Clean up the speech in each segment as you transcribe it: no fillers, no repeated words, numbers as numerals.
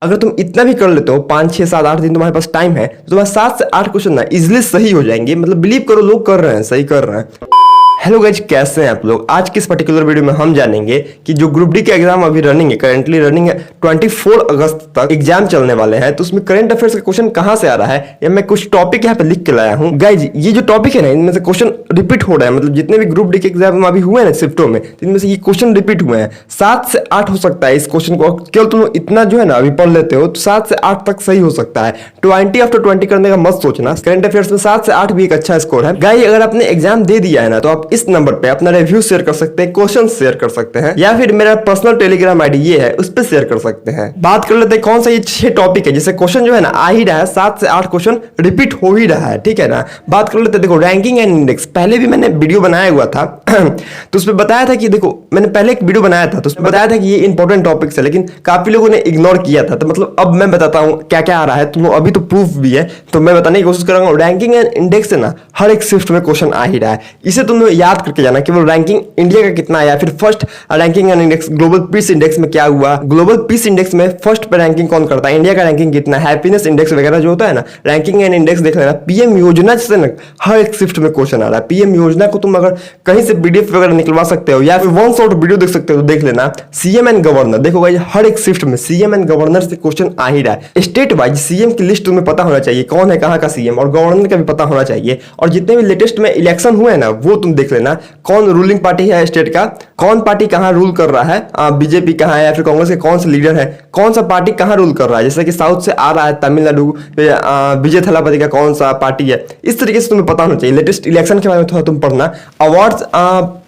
अगर तुम इतना भी कर लेते हो 5 6 7 8 दिन तुम्हारे पास टाइम है तो तुम्हारे 7 से 8 क्वेश्चन ना इजिली सही हो जाएंगे। मतलब बिलीव करो, लोग कर रहे हैं, सही कर रहे हैं। हेलो गाइज, कैसे हैं आप लोग। आज की इस पर्टिकुलर वीडियो में हम जानेंगे कि जो ग्रुप डी के एग्जाम अभी रनिंग है, करंटली रनिंग है, 24 अगस्त तक एग्जाम चलने वाले हैं, तो उसमें करंट अफेयर्स का क्वेश्चन कहां से आ रहा है या मैं कुछ टॉपिक यहाँ पे लिख के लाया हूँ। गाइज ये जो टॉपिक है ना, इनमें से क्वेश्चन रिपीट हो रहा है। मतलब जितने भी ग्रुप डी के एग्जाम अभी हुए हैं ना शिफ्टों में, इनमें से ये क्वेश्चन रिपीट हुए हैं। 7 से 8 हो सकता है इस क्वेश्चन को, केवल तुम इतना जो है ना अभी पढ़ लेते हो तो 7 से 8 तक सही हो सकता है। 20 आफ्टर 20 करने का मत सोचना। करंट अफेयर्स में 7 से 8 भी एक अच्छा स्कोर है। गाइज अगर आपने एग्जाम दे दिया है ना, तो आप इस नंबर पे अपना रिव्यू शेयर कर सकते हैं, क्वेश्चन शेयर कर सकते हैं, या फिर मेरा पर्सनल टेलीग्राम आईडी ये है, उस पर शेयर कर सकते हैं। बात कर लेते हैं कौन सा ये 6 टॉपिक है जिससे क्वेश्चन जो है ना आ ही रहा है, 7 से 8 क्वेश्चन रिपीट हो ही रहा है, ठीक है ना। बात कर लेते हैं, देखो रैंकिंग एंड इंडेक्स, पहले भी मैंने वीडियो बनाया हुआ था तो उसमें बताया था कि देखो, मैंने पहले एक वीडियो बनाया था तो उसमें बताया था कि ये इंपॉर्टेंट टॉपिक्स है, लेकिन काफी लोगों ने इग्नोर किया था। तो मतलब अब मैं बताता हूँ क्या क्या आ रहा है, तुम अभी तो प्रूफ भी है, तो मैं बताने की कोशिश कर रहा हूँ। रैंकिंग एंड इंडेक्स है ना, हर एक शिफ्ट में क्वेश्चन आ ही रहा है, इसे तुम याद करके जाना। केवल रैंकिंग इंडिया का कितना आया, फिर first ranking and index global peace index में क्या हुआ, ग्लोबल पीस इंडेक्स में फर्स्ट पे रैंकिंग कौन करता है, इंडिया का रैंकिंग कितना, हैप्पीनेस इंडेक्स वगैरह जो होता है ना, रैंकिंग एंड इंडेक्स देख लेना। पीएम योजना से ना हर एक शिफ्ट में क्वेश्चन आ रहा है। पीएम योजना को तुम अगर कहीं से पीडीएफ वगैरह निकलवा सकते हो या फिर वन शॉट वीडियो देख सकते हो तो देख लेना। सीएम एंड गवर्नर, देखो भाई हर एक शिफ्ट में सीएम एंड गवर्नर से क्वेश्चन आ ही रहा है। स्टेट वाइज सीएम की लिस्ट तुम्हें पता होना चाहिए, कौन है कहाँ का सीएम, और गवर्नर का भी पता होना चाहिए। और जितने भी लेटेस्ट में इलेक्शन हुए ना वो तुम देख लेना, कौन रूलिंग पार्टी है स्टेट का, कौन पार्टी कहां रूल कर रहा है, बीजेपी कहां है या फिर कांग्रेस के कौन सा लीडर है, कौन सा पार्टी कहां रूल कर रहा है। जैसे कि साउथ से आ रहा है तमिलनाडु, विजय थलापति का कौन सा पार्टी है, इस तरीके से तुम्हें पता होना चाहिए। लेटेस्ट इलेक्शन के बारे में थोड़ा तुम पढ़ना। अवार्ड्स,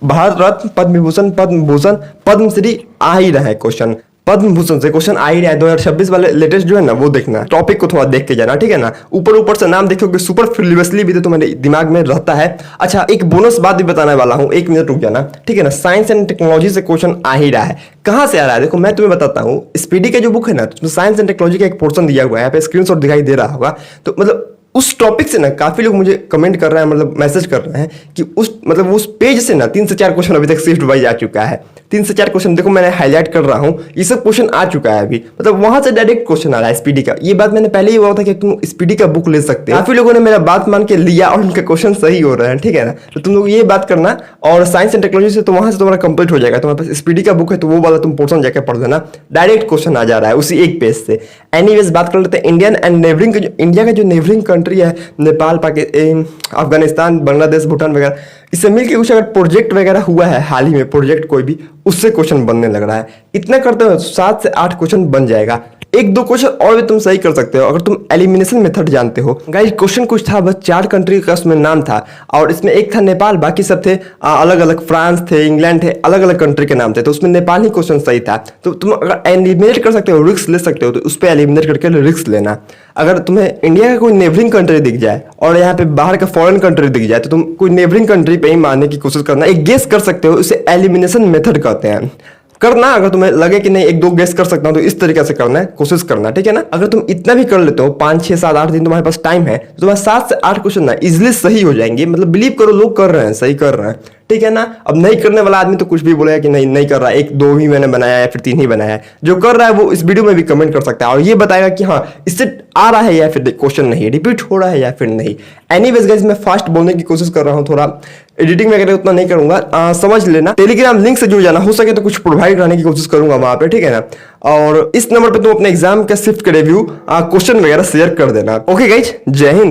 भारत रत्न, पद्म विभूषण, पद्म भूषण, पद्मश्री आ ही रहा है क्वेश्चन। पद्म भूषण से क्वेश्चन आ ही रहा है 2026 वाले लेटेस्ट जो है ना, वो देखना। टॉपिक को थोड़ा देख के जाना, ठीक है ना। ऊपर से नाम देखोगे सुपर फ्रीलियसली भी तो तुम्हारे दिमाग में रहता है। अच्छा, एक बोनस बात भी बताने वाला हूँ, 1 मिनट रुक जाना, ठीक है ना। साइंस एंड टेक्नोलॉजी से क्वेश्चन आ ही रहा है। कहां से आ रहा है देखो, मैं तुम्हें बताता हूँ। स्पीडी का जो बुक है ना, उसमें साइंस एंड टेक्नोलॉजी का एक पोर्शन दिया हुआ है, यहाँ पे स्क्रीनशॉट दिखाई दे रहा होगा। तो मतलब उस टॉपिक से ना काफी लोग मुझे कमेंट कर रहे हैं, मतलब मैसेज कर रहे हैं कि उस पेज से ना 3 से 4 क्वेश्चन अभी तक शिफ्ट वाइज आ चुका है। 3 से 4 क्वेश्चन देखो मैंने हाईलाइट कर रहा हूँ, ये सब क्वेश्चन आ चुका है अभी। मतलब वहां से डायरेक्ट क्वेश्चन आ रहा है स्पीडी का। ये बात मैंने पहले ही बोला था कि तुम स्पीडी का बुक ले सकते हो। काफी लोगों ने मेरा बात मान के लिया और उनके क्वेश्चन सही हो रहे हैं, ठीक है ना। तो तुम लोग ये बात करना। और साइंस एंड टेक्नोलॉजी से तो वहां से तुम्हारा कंप्लीट हो जाएगा। तुम्हारे पास स्पीडी का बुक है तो वो वाला तुम पोर्शन जाकर पढ़ लेना, डायरेक्ट क्वेश्चन आ जा रहा है उसी एक पेज से। एनीवेज बात कर लेते हैं इंडियन एंड नेबरिंग, इंडिया का जो नेबरिंग कंट्री है, नेपाल, पाकिस्तान, अफगानिस्तान, बांग्लादेश, भूटान वगैरह, इससे मिलकर कुछ अगर प्रोजेक्ट वगैरह हुआ है हाल ही में, प्रोजेक्ट कोई भी, उससे क्वेश्चन बनने लग रहा है। इतना करते हो 7 से 8 क्वेश्चन बन जाएगा। 1-2 क्वेश्चन और भी तुम सही कर सकते हो अगर तुम एलिमिनेशन मेथड जानते हो। गाइस क्वेश्चन कुछ था, बस 4 कंट्री का उसमें नाम था और इसमें एक था नेपाल, बाकी सब थे अलग अलग, फ्रांस थे, इंग्लैंड थे, अलग अलग कंट्री के नाम थे। तो उसमें नेपाल ही क्वेश्चन सही था। तो तुम अगर एलिमिनेट कर सकते हो, रिस्क ले सकते हो, तो उस पर एलिमिनेट करके रिस्क लेना। अगर तुम्हें इंडिया का कोई नेबरिंग कंट्री दिख जाए और यहाँ पे बाहर का फॉरेन कंट्री दिख जाए, तो तुम कोई नेबरिंग कंट्री पे ही मारने की कोशिश करना। एक गेस कर सकते हो, उसे एलिमिनेशन मेथड कहते हैं। करना, अगर तुम्हें लगे कि नहीं 1-2 गेस कर सकता हूं तो इस तरीके से करना है, कोशिश करना, ठीक है ना। अगर तुम इतना भी कर लेते हो 5 6 7 8 दिन तुम्हारे पास टाइम है, तो तुम्हारे 7 से 8 क्वेश्चन ना इजिली सही हो जाएंगे। मतलब बिलीव करो, लोग कर रहे हैं, सही कर रहे हैं, ठीक है ना। अब नहीं करने वाला आदमी तो कुछ भी बोलेगा कि नहीं कर रहा है, 1-2 ही मैंने बनाया है, फिर 3 ही बनाया है। जो कर रहा है वो इस वीडियो में भी कमेंट कर सकता है और ये बताएगा कि हाँ इससे आ रहा है या फिर क्वेश्चन नहीं रिपीट हो रहा है या फिर नहीं। एनीवेज गाइस, मैं फास्ट बोलने की कोशिश कर रहा हूँ, थोड़ा एडिटिंग वगैरह उतना नहीं करूंगा, समझ लेना। टेलीग्राम लिंक से जुड़ जाना, हो सके तो कुछ प्रोवाइड करने की कोशिश करूंगा वहां पे, ठीक है ना। और इस नंबर पे तुम अपने एग्जाम का शिफ्ट का रिव्यू, क्वेश्चन वगैरह शेयर कर देना। ओके गाइज, जय हिंद।